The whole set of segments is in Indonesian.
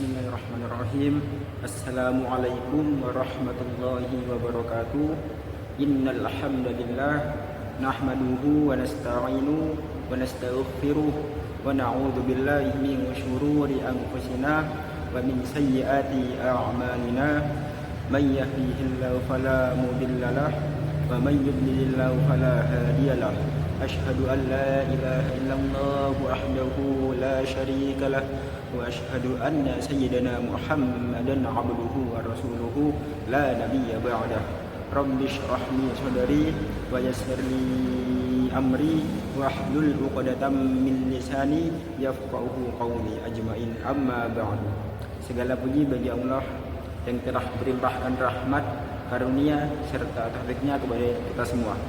Bismillahirrahmanirrahim. Assalamualaikum warahmatullahi wabarakatuh. Innal hamdalillah nahmaduhu wa nasta'inu wa nastaghfiruh wa na'udzu billahi min shururi anfusina wa min sayyiati a'malina. May yahdihillahu fala mudilla lahu wa may yudlilillahu fala hadiyalah. Asyhadu an la ilaha illallah wahdahu la syarika lah wa asyhadu anna sayyidana Muhammadan abduhu wa rasuluhu la nabiyya ba'dah. Rabbi shrah li sadri wa yassir li amri wahlul 'uqdatam min lisani yafqahu qawli ajmain. Amma ba'du. Segala puji bagi Allah yang telah berimpahkan rahmat, karunia serta taufik-Nya kepada kita semua.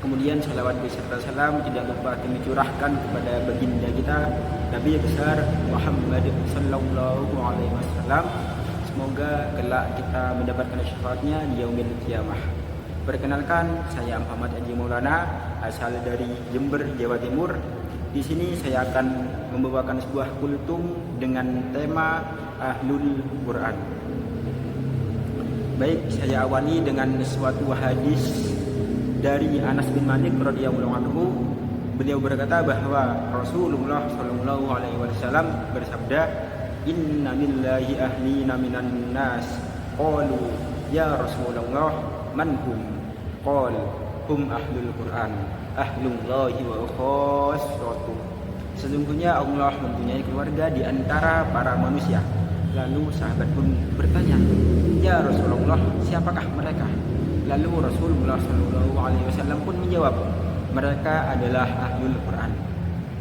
Kemudian salawat beserta salam tidak lupa kami curahkan kepada baginda kita Nabi besar Muhammad sallallahu alaihi wasallam. Semoga kelak kita mendapatkan syafaatnya di yaumil qiyamah. Perkenalkan, saya Muhammad Haji Maulana, asal dari Jember, Jawa Timur. Di sini saya akan membawakan sebuah kultum dengan tema Ahlul Quran. Baik, saya awali dengan suatu hadis dari Anas bin Malik radhiyallahu anhu. Beliau berkata bahwa Rasulullah sallallahu alaihi wasallam bersabda, "Inna lillahi ahlina minan nas." Qalu, "Ya Rasulullah, man hum?" Qal, "Hum ahlul Quran, ahlullahi wa khassatuh." Sesungguhnya Allah mempunyai keluarga di antara para manusia. Lalu sahabat pun bertanya, "Ya Rasulullah, siapakah mereka?" Lalu Rasulullah SAW pun menjawab, mereka adalah Ahlul Quran.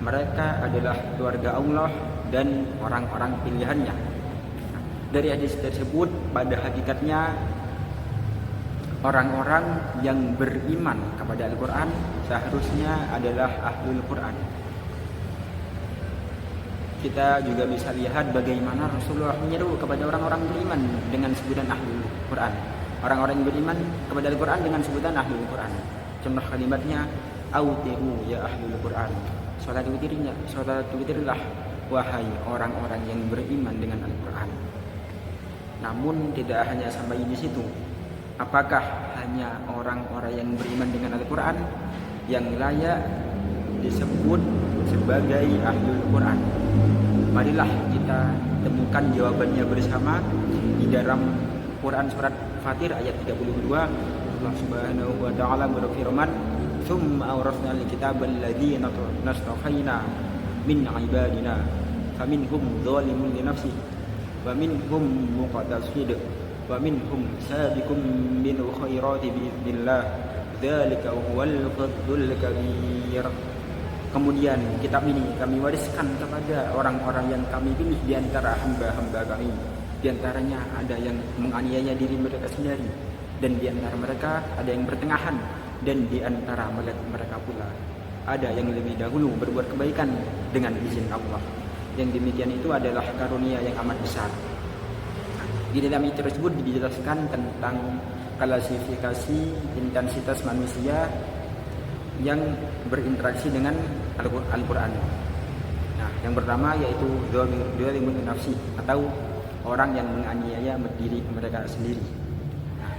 Mereka adalah keluarga Allah dan orang-orang pilihannya. Dari hadis tersebut, pada hakikatnya orang-orang yang beriman kepada Al-Quran seharusnya adalah Ahlul Quran. Kita juga bisa lihat bagaimana Rasulullah menyeru kepada orang-orang beriman dengan sebutan Ahlul Quran. Orang-orang yang beriman kepada Al-Quran dengan sebutan Ahlul Quran. Contoh kalimatnya, "Auti'u ya Ahlul Quran." Salat witirlah wahai orang-orang yang beriman dengan Al-Quran. Namun tidak hanya sampai di situ. Apakah hanya orang-orang yang beriman dengan Al-Quran yang layak disebut sebagai Ahlul Quran? Marilah kita temukan jawabannya bersama di dalam Quran surat Fatir ayat 32. Allah Subhanahu wa taala berfirman, "Tsumma awrasna al-kitaba alladziina nastafaina min 'ibadina faminhum dzalimun li nafsihi wa minhum muqtasid wa minhum sabiqun bil khairati bi idznillah dzalika huwal fadlul kabir." Kemudian kitab ini kami wariskan kepada orang-orang yang kami pilih di antara hamba-hamba kami. Di antaranya ada yang menganiaya diri mereka sendiri, dan di antara mereka ada yang bertengahan, dan di antara mereka pula ada yang lebih dahulu berbuat kebaikan dengan izin Allah. Yang demikian itu adalah karunia yang amat besar. Di dalam itu tersebut dijelaskan tentang klasifikasi intensitas manusia yang berinteraksi dengan Al-Quran. Nah, yang pertama yaitu dzalimun nafsi, atau orang yang menganiaya diri mereka sendiri. Nah,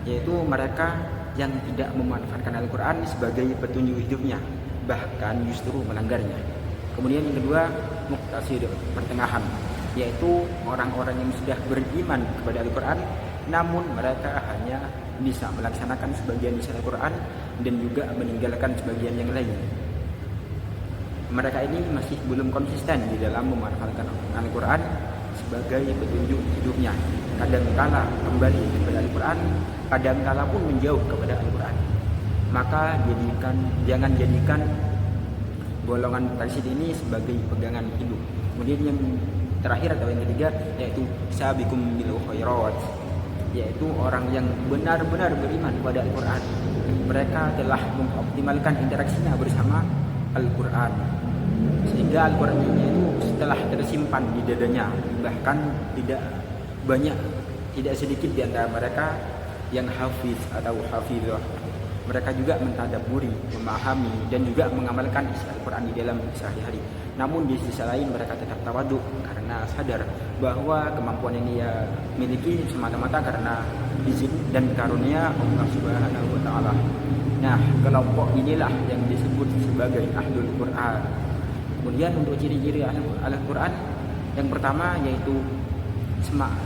yaitu mereka yang tidak memanfaatkan Al-Quran sebagai petunjuk hidupnya, bahkan justru melanggarnya. Kemudian yang kedua, muqtasid, pertengahan, yaitu orang-orang yang sudah beriman kepada Al-Quran, namun mereka hanya bisa melaksanakan sebagian isi Al-Quran dan juga meninggalkan sebagian yang lain. Mereka ini masih belum konsisten di dalam memanfaatkan Al-Quran sebagai petunjuk hidupnya. Kadangkala kembali kepada Al-Quran, kadangkala pun menjauh kepada Al-Quran. Maka jangan jadikan golongan taksid ini sebagai pegangan hidup. Kemudian yang terakhir atau yang ketiga yaitu sabiqum bil khairat, yaitu orang yang benar-benar beriman kepada Al-Quran. Mereka telah mengoptimalkan interaksinya bersama Al-Quran, sehingga Al-Quran itu setelah tersimpan di dadanya, bahkan tidak sedikit di antara mereka yang hafiz atau hafizah. Mereka juga mentadabburi, memahami, dan juga mengamalkan isi Al-Quran di dalam sehari-hari. Namun di sisi lain mereka tetap tawadhu karena sadar bahwa kemampuan yang ia miliki semata-mata karena izin dan karunia Allah Subhanahu wa taala. Nah, kelompok inilah yang disebut sebagai Ahlul Quran. Kemudian untuk ciri-ciri Ahlul Quran yang pertama yaitu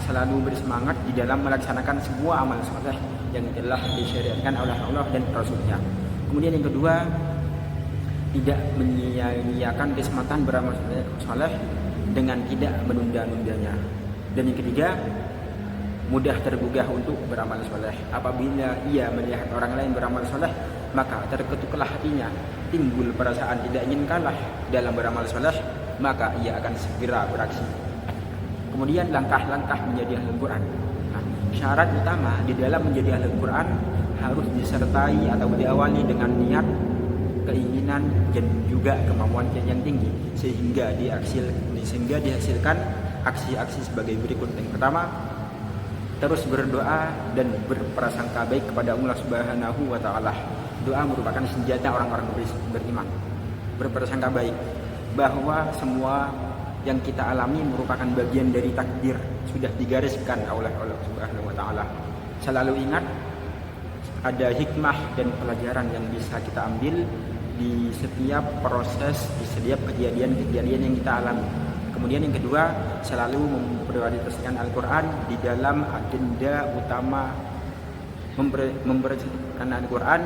selalu bersemangat di dalam melaksanakan semua amal soleh yang telah disyariatkan oleh Allah dan Rasulnya. Kemudian yang kedua, tidak menyia-nyiakan kesempatan beramal soleh dengan tidak menunda-nundanya. Dan yang ketiga, mudah tergugah untuk beramal soleh. Apabila ia melihat orang lain beramal soleh, maka terketuklah hatinya, timbul perasaan tidak ingin kalah dalam beramal soleh, maka ia akan segera beraksi. Kemudian langkah-langkah menjadi Ahlul Quran. Nah, syarat utama di dalam menjadi Ahlul Quran harus disertai atau diawali dengan niat, keinginan dan juga kemampuan yang tinggi sehingga dihasilkan aksi-aksi sebagai berikut. Yang pertama, terus berdoa dan berprasangka baik kepada Allah Subhanahu wa taala. Doa merupakan senjata orang-orang beriman. Berprasangka baik bahwa semua yang kita alami merupakan bagian dari takdir, sudah digariskan oleh Allah Subhanahu wa taala. Selalu ingat ada hikmah dan pelajaran yang bisa kita ambil di setiap proses, di setiap kejadian-kejadian yang kita alami. Kemudian yang kedua, selalu memprioritaskan Al-Quran di dalam agenda utama, memprioritaskan Al-Quran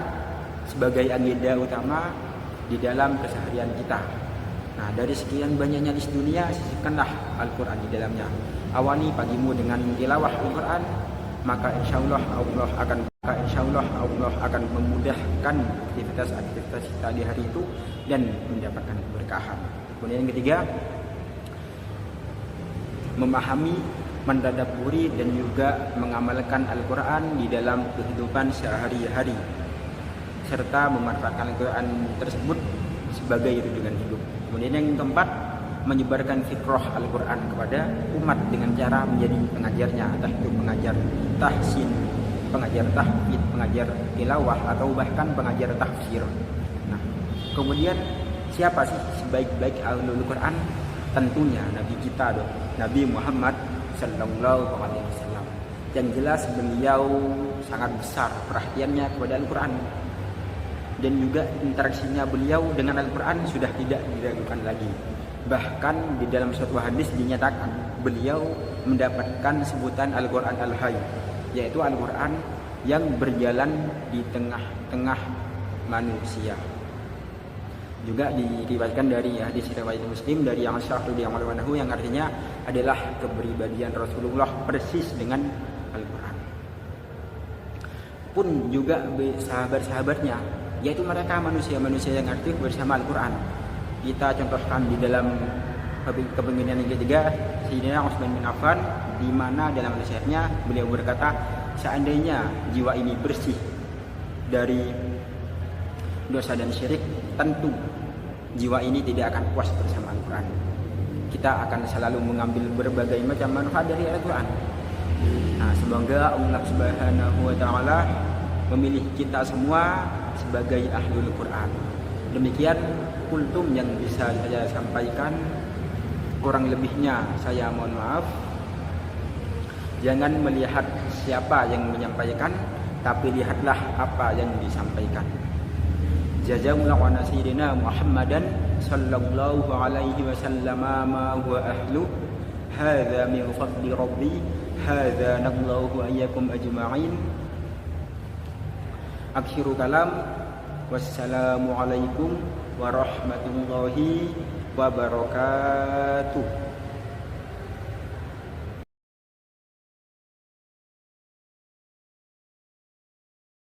sebagai agenda utama di dalam keseharian kita. Nah, dari sekian banyaknya list dunia, sisipkanlah Al-Quran di dalamnya. Awali pagimu dengan tilawah Al-Quran, maka insya Allah Allah akan memudahkan aktivitas kita di hari itu dan mendapatkan keberkahan. Kemudian yang ketiga, memahami, mentadabburi dan juga mengamalkan Al-Quran di dalam kehidupan sehari-hari serta memanfaatkan Al-Quran tersebut sebagai rujukan hidup. Kemudian yang keempat, menyebarkan fikrah Al-Quran kepada umat dengan cara menjadi pengajarnya, entah itu pengajar tahsin, pengajar tahfidz, pengajar tilawah atau bahkan pengajar tafsir. Nah, kemudian siapa sih sebaik-baik Ahlul Quran? Tentunya Nabi kita dong, Nabi Muhammad Sallallahu Alaihi Wasallam. Yang jelas beliau sangat besar perhatiannya kepada Al-Quran dan juga interaksinya beliau dengan Al-Quran sudah tidak diragukan lagi. Bahkan di dalam suatu hadis dinyatakan beliau mendapatkan sebutan Al-Quran Al-Hayy, yaitu Al-Quran yang berjalan di tengah-tengah manusia. Juga diriwayatkan dari hadis riwayat Muslim dari yang Aisyah yang artinya adalah kepribadian Rasulullah persis dengan Al-Quran. Pun juga sahabat-sahabatnya, yaitu mereka manusia-manusia yang aktif bersama Al-Quran. Kita contohkan di dalam kepemimpinan yang ketiga, Sayyidina Utsman bin Affan, di mana dalam nasihatnya beliau berkata, seandainya jiwa ini bersih dari dosa dan syirik, tentu jiwa ini tidak akan puas bersama Al-Quran. Kita akan selalu mengambil berbagai macam manfaat dari Al-Quran. Nah, semoga Allah Subhanahu wa taala memilih kita semua sebagai Ahlul Quran. Demikian kultum yang bisa saya sampaikan. Kurang lebihnya saya mohon maaf. Jangan melihat siapa yang menyampaikan, tapi lihatlah apa yang disampaikan. Jazakumullahu khairan sayyidina Muhammadan sallallahu alaihi wasallam ma huwa ahlu. Hadza min fadli rabbi. Hadza nallahu ayyakum ajma'in. Akhiru kalam. Wassalamualaikum warahmatullahi wabarakatuh.